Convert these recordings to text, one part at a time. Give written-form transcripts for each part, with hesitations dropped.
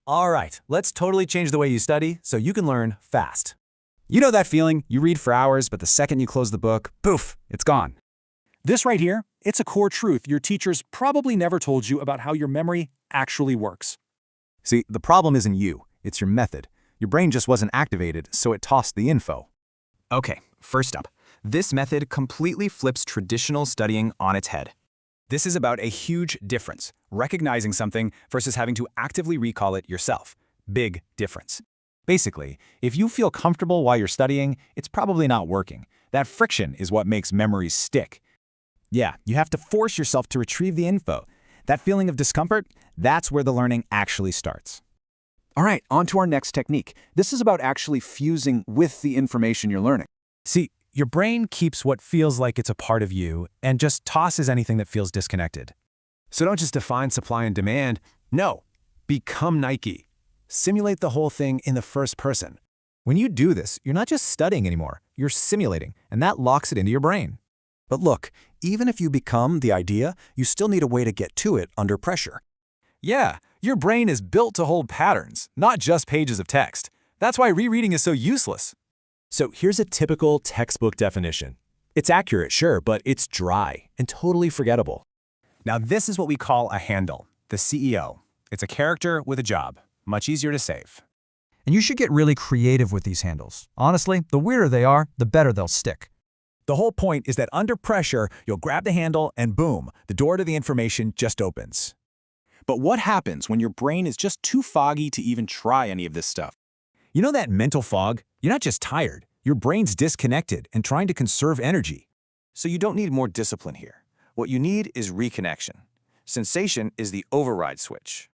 All right, let's totally change the way you study so you can learn fast. You know that feeling? You read for hours, but the second you close the book, poof, it's gone. This right here, it's a core truth your teachers probably never told you about how your memory actually works. See, the problem isn't you, it's your method. Your brain just wasn't activated, so it tossed the info. Okay, first up, this method completely flips traditional studying on its head. This is about a huge difference, recognizing something versus having to actively recall it yourself. Big difference. Basically, if you feel comfortable while you're studying, it's probably not working. That friction is what makes memories stick. Yeah, you have to force yourself to retrieve the info. That feeling of discomfort, that's where the learning actually starts. All right, on to our next technique. This is about actually fusing with the information you're learning. See, your brain keeps what feels like it's a part of you and just tosses anything that feels disconnected. So don't just define supply and demand. No, become Nike. Simulate the whole thing in the first person. When you do this, you're not just studying anymore, you're simulating, and that locks it into your brain. But look, even if you become the idea, you still need a way to get to it under pressure. Yeah, your brain is built to hold patterns, not just pages of text. That's why rereading is so useless. So here's a typical textbook definition. It's accurate, sure, but it's dry and totally forgettable. Now this is what we call a handle, the CEO. It's a character with a job, much easier to save. And you should get really creative with these handles. Honestly, the weirder they are, the better they'll stick. The whole point is that under pressure, you'll grab the handle and boom, the door to the information just opens. But what happens when your brain is just too foggy to even try any of this stuff? You know that mental fog? You're not just tired. Your brain's disconnected and trying to conserve energy. So you don't need more discipline here. What you need is reconnection. Sensation is the override switch.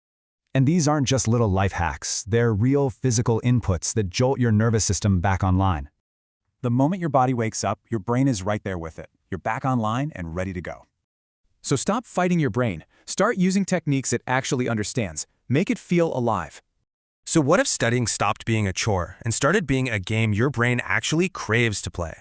And these aren't just little life hacks. They're real physical inputs that jolt your nervous system back online. The moment your body wakes up, your brain is right there with it. You're back online and ready to go. So stop fighting your brain. Start using techniques it actually understands. Make it feel alive. So what if studying stopped being a chore and started being a game your brain actually craves to play?